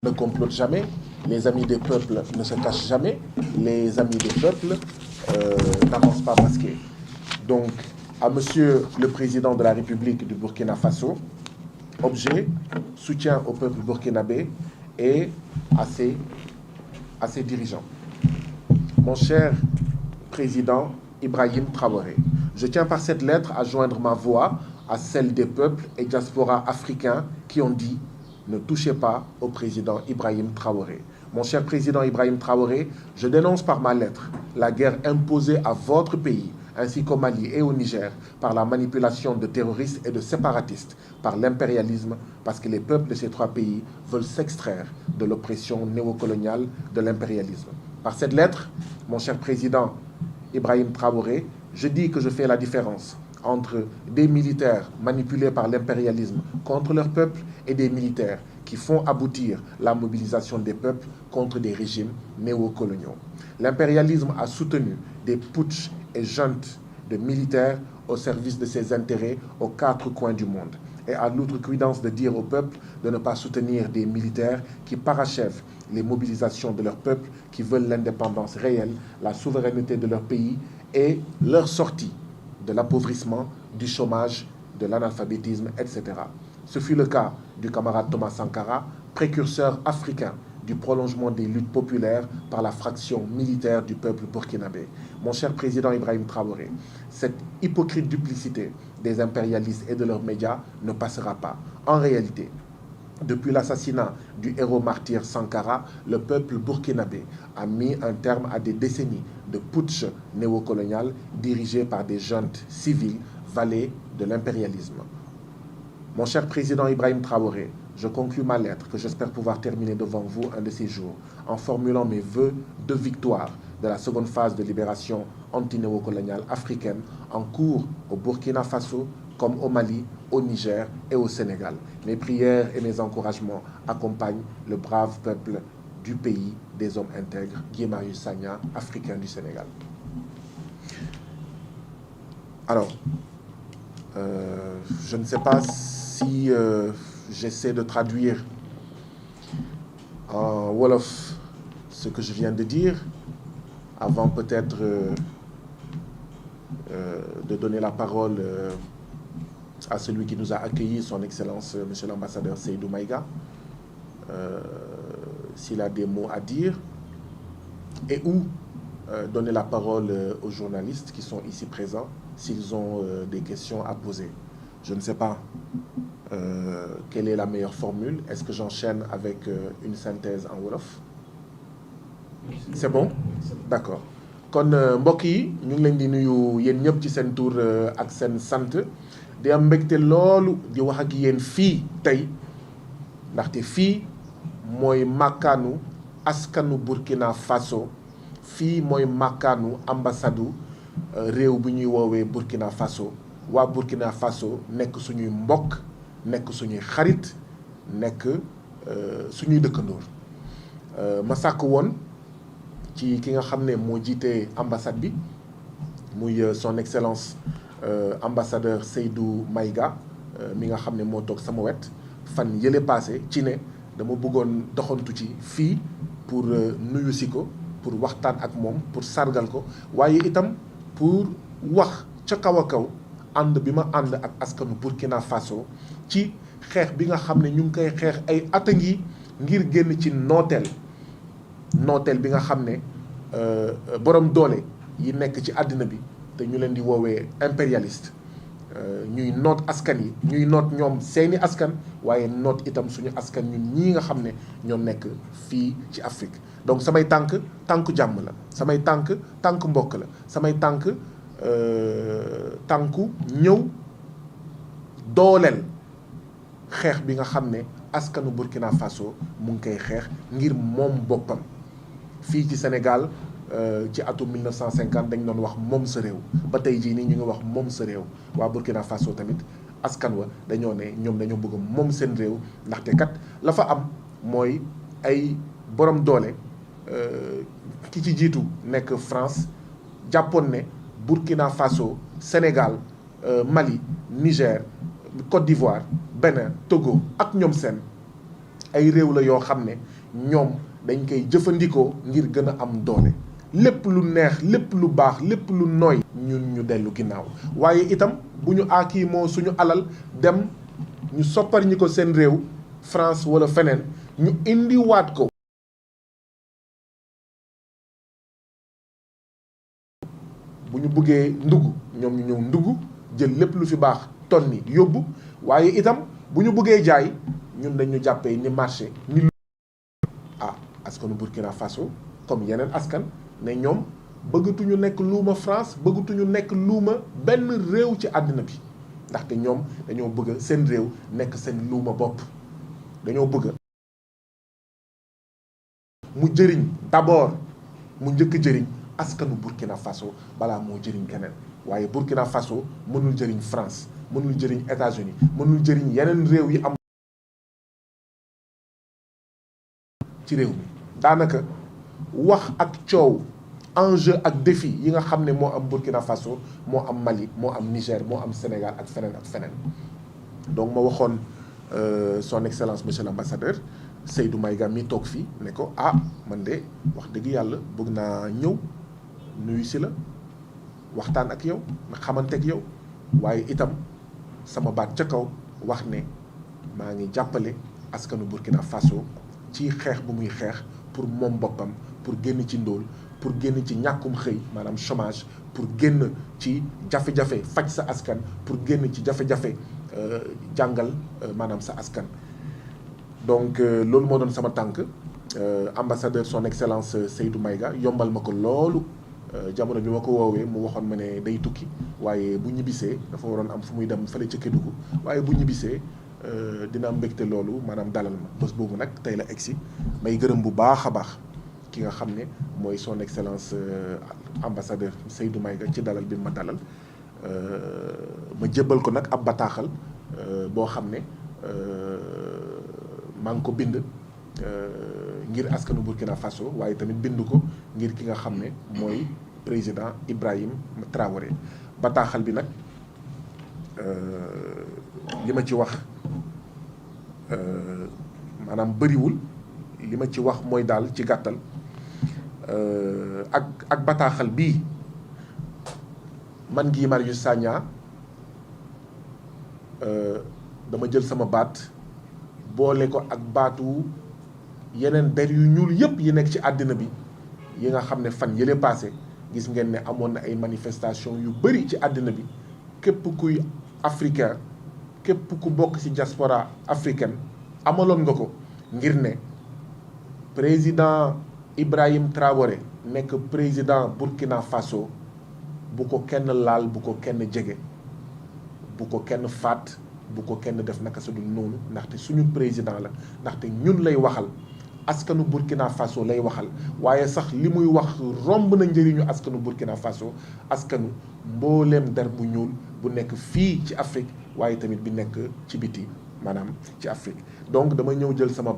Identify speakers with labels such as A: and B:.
A: ne complotent jamais, les amis des peuples ne se cachent jamais, les amis des peuples n'avancent pas masqués. Donc, à Monsieur le Président de la République du Burkina Faso, objet, soutien au peuple burkinabé et à ses dirigeants. Mon cher Président Ibrahim Traoré, je tiens par cette lettre à joindre ma voix à celle des peuples et diasporas africains qui ont dit ne touchez pas au président Ibrahim Traoré. Mon cher président Ibrahim Traoré, je dénonce par ma lettre la guerre imposée à votre pays, ainsi qu'au Mali et au Niger, par la manipulation de terroristes et de séparatistes, par l'impérialisme, parce que les peuples de ces trois pays veulent s'extraire de l'oppression néocoloniale de l'impérialisme. Par cette lettre, mon cher président Ibrahim Traoré, je dis que je fais la différence entre des militaires manipulés par l'impérialisme contre leur peuple et des militaires qui font aboutir la mobilisation des peuples contre des régimes néocoloniaux. L'impérialisme a soutenu des putschs et juntes de militaires au service de ses intérêts aux quatre coins du monde et a l'outrecuidance de dire au peuple de ne pas soutenir des militaires qui parachèvent les mobilisations de leur peuple, qui veulent l'indépendance réelle, la souveraineté de leur pays et leur sortie de l'appauvrissement, du chômage, de l'analphabétisme, etc. Ce fut le cas du camarade Thomas Sankara, précurseur africain du prolongement des luttes populaires par la fraction militaire du peuple burkinabé. Mon cher président Ibrahim Traoré, cette hypocrite duplicité des impérialistes et de leurs médias ne passera pas. En réalité, depuis l'assassinat du héros martyr Sankara, le peuple burkinabé a mis un terme à des décennies de putsch néocolonial dirigés par des juntes civiles valets de l'impérialisme. Mon cher président Ibrahim Traoré, je conclus ma lettre que j'espère pouvoir terminer devant vous un de ces jours en formulant mes vœux de victoire de la seconde phase de libération anti-néocoloniale africaine en cours au Burkina Faso comme au Mali, au Niger et au Sénégal. Mes prières et mes encouragements accompagnent le brave peuple du pays des hommes intègres, Guy Marius Sagna, africain du Sénégal. Alors, je ne sais pas si j'essaie de traduire en Wolof ce que je viens de dire, avant peut-être de donner la parole à celui qui nous a accueillis, son Excellence, Monsieur l'ambassadeur Seydou Maïga, s'il a des mots à dire, et ou donner la parole aux journalistes qui sont ici présents, s'ils ont des questions à poser. Je ne sais pas quelle est la meilleure formule. Est-ce que j'enchaîne avec une synthèse en Wolof? C'est bon? D'accord. Kon mbokk yi ñu ngi leen di nuyu yéen ñëpp ci seen tur ak seen sant di am mbégte loolu di wax ak yéen fii tey ndaxte fii mooy màkkaanu askanu Burkina Faso fii mooy màkkaanu ambassadu réew bi ñuy woowee Burkina Faso waa Burkina Faso nekk suñuy mbokk nekk suñuy xarit nekk suñuy dëkkandoor ma sàkk woon ci ki nga xam ne moo jiite ambassade bi muy son excellence ambassadeur Seydou Maïga mi nga xam ne moo toog sama wet fan yële passé ci ne dama bëggoon doxantu ci fii pour nuyu si ko pour waxtaan ak moom pour sargal ko waaye itam pour wax ca kaw a kaw ànd bi ma ànd ak askanu Burkina Faso ci xeex bi nga xam ne ñu ngi koy xeex ay at a ngi ngir génn ci nooteel bi nga xam ne borom doole yi nekk ci àddina bi te ñu leen di woowee impérialiste ñuy noot askan yi ñuy noot ñoom seeni askan waaye noot itam suñu askan ñun ñii nga xam ne ñoo nekk fii ci Afrique donc samay tànku jàmm la samay tànk mbokk la samay tànku ñëw dooleel xeex bi nga xam ne askanu Burkina Faso mu ngi koy xeex ngir moom boppam fii ci Sénégal ci atum 1950 dañ doon wax moom sa réew ba tey jii nii ñu ngi wax moom sa réew waa Burkina Faso tamit askan wa dañoo ne ñoom dañoo bëgg moom seen réew ndaxte kat la fa am mooy ay borom doole ki ci jiitu nekk France jàppoon ne Burkina Faso Sénégal Mali Niger Côte d'Ivoire Bénin Togo ak ñoom seen ay réew la yoo xam ne ñoom dañ koy jëfandikoo ngir gën a am doole. lépp lu neex lépp lu baax lépp lu nooy ñun ñu dellu ginnaaw waaye itam bu ñu aakii moo suñu alal dem ñu soppar ñi ko seen réew France wala feneen ñu indiwaat ko. bu ñu bëggee ndugg ñoom ñu ñëw ndugg jël lépp lu fi baax tonni yóbbu waaye itam bu ñu bëggee jaay ñun dañu jàppee ni marché ni askanu Burkina Faso comme yeneen askan ne ñoom bëggatuñu nekk luuma France bëggatuñu nekk luuma benn réew ci àddina bi ndaxte ñoom dañoo bëgg seen réew nekk seen luuma bopp dañoo bëgg mu jëriñ d'abord mu njëkk jëriñ askanu Burkina Faso balaa moo jëriñ keneen waaye Burkina Faso mënul jëriñ France mënul jëriñ États-Unis mënul jëriñ yeneen réew yi am ci réew mi daanaka wax ak coow enjeu ak défi yi nga xam ne moo am Burkina Faso moo am Mali moo am Niger moo am Sénégal ak feneen donc ma waxoon son excellence monsieur l'ambassadeur Seydou Maïga mi toog fii ne ko man de wax dëgg yàlla bëgg naa ñëw nuyu si la waxtaan ak yow ma xamante ak yow waaye itam sama baat ca kaw wax ne maa ngi jàppale askanu Burkina Faso ci xeex bu muy xeex pour moom boppam pour génn ci ndóol pour génn ci ñàkkum xëy maanaam chômage pour génn ci jafe-jafe faj sa askan pour génn ci jafe-jafe jàngal maanaam sa askan. donc loolu moo doon sama tànk ambassadeur son excellence Seydou Maïga yombal ma ko loolu jamono bi ma ko woowee mu waxoon ma ne day tukki waaye bu ñibbisee dafa waroon am fu muy dem fële ca Kédougou waaye bu ñibbisee dina am mbégte loolu maanaam dalal ma bés boobu nag tey la egsi may gërëm bu baax a baax ki nga xam ne mooy son excellence ambassadeur Seydou Maïga ci dalal bi ma dalal ma jébbal ko nag ab bataaxal boo xam ne maa ngi ko bind ngir askanu Burkina Faso waaye tamit bind ko ngir ki nga xam ne mooy président Ibrahim Traoré bataaxal bi nag li ma ci wax maanaam bëriwul li ma ci wax mooy daal ci gàttal ak bataaxal bii man Guy Marius Sagna dama jël sama baat boole ko ak baatu yeneen der yu ñuul yëpp yi nekk ci àddina bi yi nga xam ne fan yële passé gis ngeen ne amoon na ay manifestation yu bëri ci àddina bi képp kuy africain képp ku bokk ci diaspora africaine amaloon nga ko ngir ne président Ibrahim Traoré nekk président Burkina Faso bu ko kenn laal bu ko kenn jege bu ko kenn faat bu ko kenn def naka sa dul noonu ndaxte suñu président la ndaxte ñun lay waxal askanu Burkina Faso lay waxal waaye sax li muy wax romb na njëriñu askanu Burkina Faso askanu mbooleem der bu ñuul bu nekk fii ci Afrique waaye tamit bi nekk ci biti maanaam ci Afrique donc dama ñëw jël sama